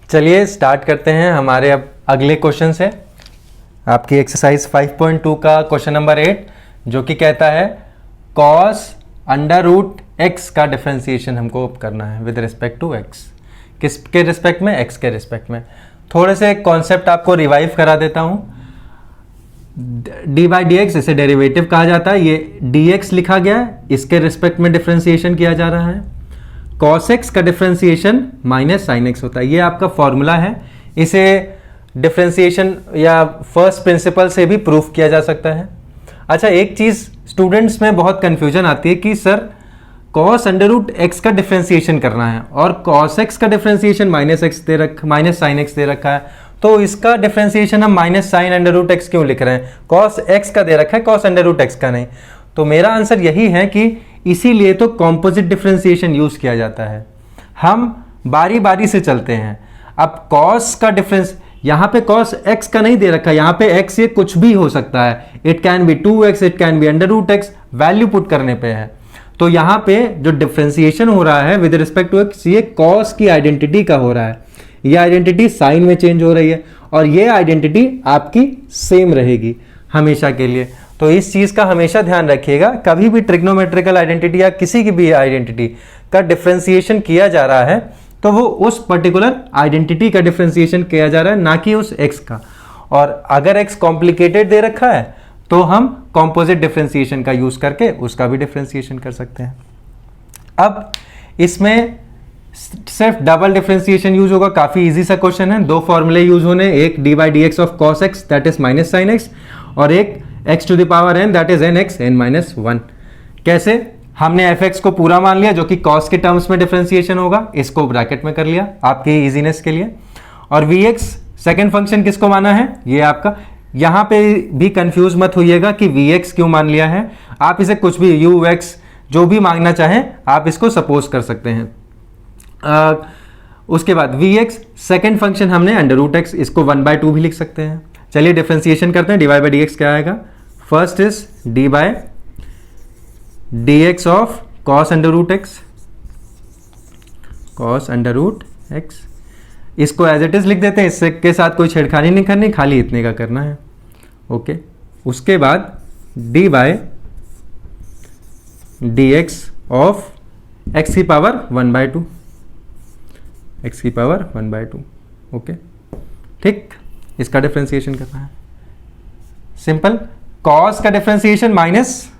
चलिए स्टार्ट करते हैं हमारे अब अगले क्वेश्चन से। आपकी एक्सरसाइज 5.2 का क्वेश्चन नंबर 8 जो कि कहता है cos अंडर रूट एक्स का डिफरेंशिएशन हमको करना है विद रिस्पेक्ट टू एक्स। किसके रिस्पेक्ट में? एक्स के रिस्पेक्ट में। थोड़े से कॉन्सेप्ट आपको रिवाइव करा देता हूं। डी बाई डी एक्स इसे डेरिवेटिव कहा जाता है। ये डी एक्स लिखा गया है, इसके रिस्पेक्ट में डिफरेंशिएशन किया जा रहा है। cos x का डिफरेंशिएशन माइनस साइन एक्स होता है। ये आपका फॉर्मूला है, इसे डिफरेंशिएशन या फर्स्ट प्रिंसिपल से भी प्रूफ किया जा सकता है। अच्छा, एक चीज स्टूडेंट्स में बहुत कंफ्यूजन आती है कि sir cos under root x का डिफरेंशिएशन करना है और cos x का डिफरेंशिएशन माइनस साइन एक्स दे रखा है, तो इसका डिफरेंशिएशन हम minus sine under root x क्यों लिख रहे हैं? cos x का दे रखा है, cos अंडर रूट एक्स का नहीं। तो मेरा आंसर यही है कि इसीलिए तो कॉम्पोजिट डिफरेंशिएशन यूज किया जाता है। हम बारी बारी से चलते हैं। अब cos का डिफरेंस, यहां पे cos x का नहीं दे रखा है, यहां पे x ये कुछ भी हो सकता है। It can be 2x, it can be under root x, value put करने पे है। तो यहां पे जो डिफरेंशिएशन हो रहा है विद रिस्पेक्ट टू x, ये cos की आइडेंटिटी का हो रहा है। ये आइडेंटिटी साइन में चेंज हो रही है और ये आइडेंटिटी आपकी सेम रहेगी हमेशा के लिए। तो इस चीज का हमेशा ध्यान रखिएगा। कभी भी ट्रिग्नोमेट्रिकल आइडेंटिटी या किसी की भी आइडेंटिटी का डिफरेंशिएशन किया जा रहा है तो वो उस पर्टिकुलर आइडेंटिटी का डिफरेंशिएशन किया जा रहा है, ना कि उस x का। और अगर x कॉम्प्लिकेटेड दे रखा है तो हम कॉम्पोजिट डिफरेंशिएशन का यूज करके उसका भी डिफरेंशिएशन कर सकते हैं। अब इसमें सिर्फ डबल डिफरेंशिएशन यूज होगा। काफी इजी सा क्वेश्चन है। दो फॉर्मूले यूज होने, एक d by d x of cos x that is minus sine x और एक x to the power n that is nx n minus 1। कैसे? हमने fx को पूरा मान लिया जो कि cos के टर्म्स में डिफरेंशिएशन होगा, इसको ब्रैकेट में कर लिया आपके इजीनेस के लिए। और vx सेकंड फंक्शन किसको माना है? ये आपका, यहां पे भी कंफ्यूज मत होइएगा कि vx क्यों मान लिया है। आप इसे कुछ भी ux जो भी मांगना चाहें आप इसको सपोज कर सकते हैं। उसके बाद vx सेकंड फंक्शन हमने अंडर रूट एक्स, इसको 1/2 भी लिख सकते हैं। चलिए डिफरेंशिएशन करते हैं। D y by d x क्या आएगा? First is d by d x of cos under root x, cos under root x, इसको एज इट इज लिख देते हैं। इससे के साथ कोई छेड़खानी नहीं करनी, खाली इतने का करना है। ओके, उसके बाद d by d x of x की पावर 1/2, एक्स की पावर 1/2। ओके, ठीक, इसका डिफरेंशिएशन करना है। सिंपल, cos का differentiation minus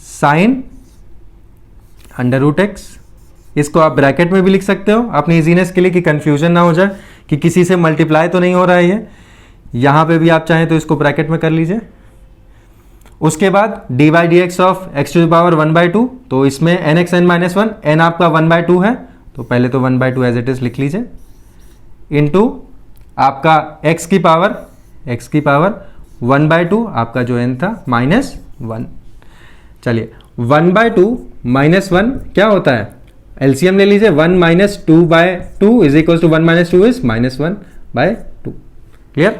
sine under root x, इसको आप ब्रैकेट में भी लिख सकते हो अपनी इजीनेस के लिए कि कंफ्यूजन ना हो जाए कि किसी से मल्टीप्लाई तो नहीं हो रहा है ये। यहां पे भी आप चाहें तो इसको ब्रैकेट में कर लीजिए। उसके बाद d by d x of x to the power 1/2, तो इसमें nx n माइनस 1, n आपका 1/2 है तो पहले तो 1/2 एज इट इज लिख लीजिए, इनटू आपका x की पावर 1/2, आपका जो n था माइनस 1। चलिए 1/2 माइनस 1 क्या होता है? एलसीएम ले लीजिए। 1 minus 2/2 is equal to 1 minus 2 is minus 1/2। Clear?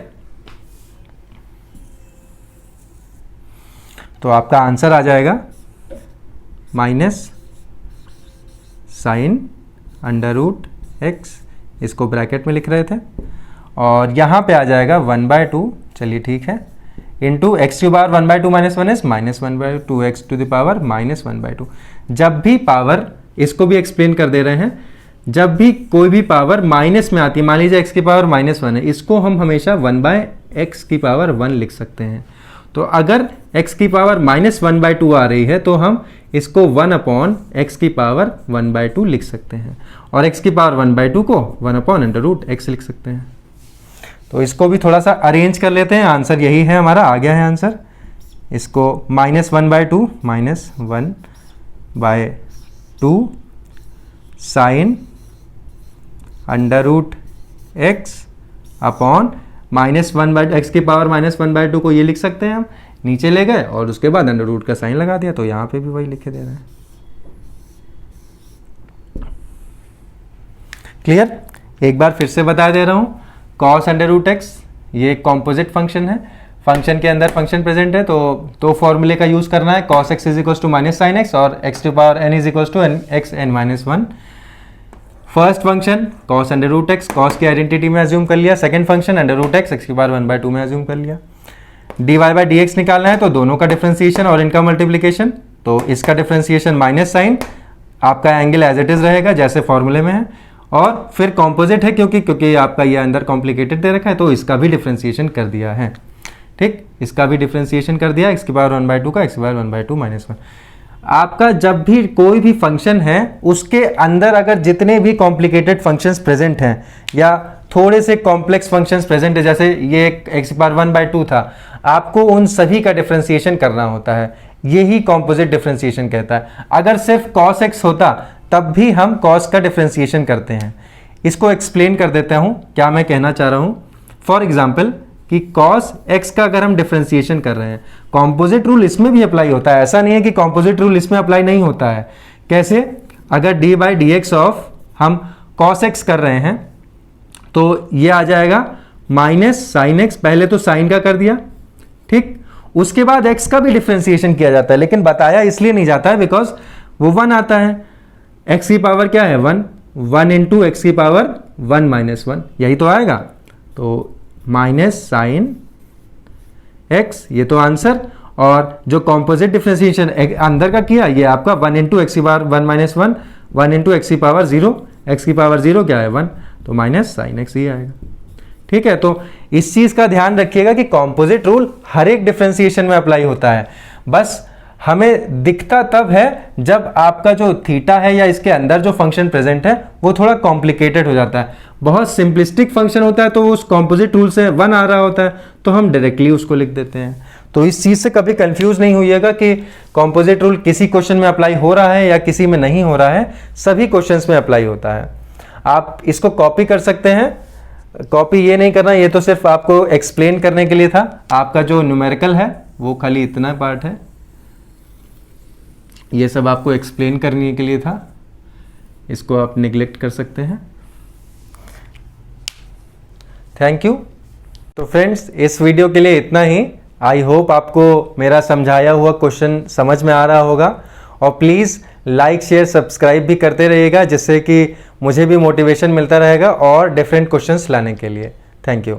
तो आपका आंसर आ जाएगा minus sine under root x, इसको ब्रैकेट में लिख रहे थे, और यहां पे आ जाएगा 1/2। चलिए ठीक है, इंटू एक्स की power 1/2 minus 1 is minus 1/2 x to the power minus 1/2। जब भी पावर, इसको भी एक्सप्लेन कर दे रहे हैं, जब भी कोई भी पावर माइनस में आती है, मान लीजिए एक्स की पावर -1 है, इसको हम हमेशा 1/x की पावर 1 लिख सकते हैं। तो अगर x की पावर -1/2 आ रही है तो हम इसको 1/x की पावर 1/2 लिख सकते हैं, और x की पावर 1/2 को 1/√x लिख सकते हैं। तो इसको भी थोड़ा सा अरेंज कर लेते हैं। आंसर यही है हमारा, आ गया है आंसर। इसको -1/2 माइनस 1/2 साइन अंडर√x अपॉन -1/x की पावर -1/2 को ये लिख सकते हैं हम, नीचे ले गए और उसके बाद अंडर रूट का साइन लगा दिया, तो यहां पे भी वही लिखे दे रहे हैं। क्लियर? एक बार फिर से बता दे रहा हूं, cos अंडर√x ये कॉम्पोजिट फंक्शन है, फंक्शन के अंदर फंक्शन प्रेजेंट है, तो फॉर्मूले का यूज करना है। cos x is equal to minus sine x और x to power n is equal to x n minus 1। First function cos under root x, cos की आइडेंटिटी में एज्यूम कर लिया। Second function under root x, x की power 1/2 में assume कर लिया। dy by d x निकालना है तो दोनों का डिफ्रेंसिएशन और इनका मल्टीप्लीकेशन, तो इसका डिफ्रेंसिएशन माइनस साइन, आपका एंगल एज इट इज रहेगा जैसे फॉर्मूले में है, और फिर कॉम्पोजिट है क्योंकि आपका ये अंदर कॉम्प्लिकेटेड दे रखा है तो इसका भी डिफ्रेंसिएशन कर दिया है। ठीक, इसका भी डिफ्रेंसिएशन कर दिया, एक्स की पावर 1/2 का, एक्स की पावर 1/2 माइनस 1। आपका जब भी कोई भी फंक्शन है उसके अंदर अगर जितने भी कॉम्प्लिकेटेड फंक्शंस प्रेजेंट हैं या थोड़े से कॉम्प्लेक्स फंक्शंस प्रेजेंट है, जैसे ये एक्स की पावर 1/2 था, आपको उन सभी का डिफरेंशिएशन करना होता है। यही कॉम्पोजिट डिफरेंशिएशन कहता है। अगर सिर्फ cos x होता तब भी हम cos का डिफरेंशिएशन करते हैं। इसको एक्सप्लेन कर देता हूं क्या मैं कहना चाह रहा हूं। फॉर एग्जाम्पल कि cos x का अगर हम डिफरेंशिएशन कर रहे हैं, कॉम्पोजिट रूल इसमें भी अप्लाई होता है, ऐसा नहीं है कि कॉम्पोजिट रूल इसमें अप्लाई नहीं होता है। कैसे? अगर D by d x of हम cos x कर रहे हैं तो ये आ जाएगा माइनस साइन एक्स, पहले तो साइन का कर दिया, ठीक, उसके बाद x का भी डिफरेंशिएशन किया जाता है, लेकिन बताया इसलिए नहीं जाता है बिकॉज वो 1 आता है। x की पावर क्या है? 1 इंटू एक्स की पावर 1 माइनस 1, यही तो आएगा। तो माइनस साइन x, ये तो आंसर। और जो कॉम्पोजिट डिफरेंशिएशन अंदर का किया ये आपका 1 इंटू एक्स की पावर 1 माइनस 1, 1 इंटू एक्स की पावर 0, एक्स की पावर 0 क्या है? 1, तो माइनस साइन x ही आएगा। ठीक है, तो इस चीज का ध्यान रखिएगा कि कॉम्पोजिट रूल हर एक डिफरेंशिएशन में अप्लाई होता है, बस हमें दिखता तब है जब आपका जो थीटा है या इसके अंदर जो फंक्शन प्रेजेंट है वो थोड़ा कॉम्प्लिकेटेड हो जाता है। बहुत सिंपलिस्टिक फंक्शन होता है तो उस कॉम्पोजिट रूल से 1 आ रहा होता है तो हम डायरेक्टली उसको लिख देते हैं। तो इस चीज से कभी कंफ्यूज नहीं होइएगा कि कॉम्पोजिट रूल किसी क्वेश्चन में अप्लाई हो रहा है या किसी में नहीं हो रहा है, सभी क्वेश्चंस में अप्लाई होता है। आप इसको कॉपी कर सकते हैं, कॉपी ये नहीं करना, ये तो सिर्फ आपको एक्सप्लेन करने के लिए था। आपका जो न्यूमेरिकल है वो खाली इतना पार्ट है, ये सब आपको एक्सप्लेन करने के लिए था, इसको आप निगलेक्ट कर सकते हैं। Thank you. तो फ्रेंड्स, इस वीडियो के लिए इतना ही। आई होप आपको मेरा समझाया हुआ क्वेश्चन समझ में आ रहा होगा, और प्लीज़ लाइक शेयर सब्सक्राइब भी करते रहिएगा जिससे कि मुझे भी मोटिवेशन मिलता रहेगा और डिफरेंट क्वेश्चंस लाने के लिए। Thank you.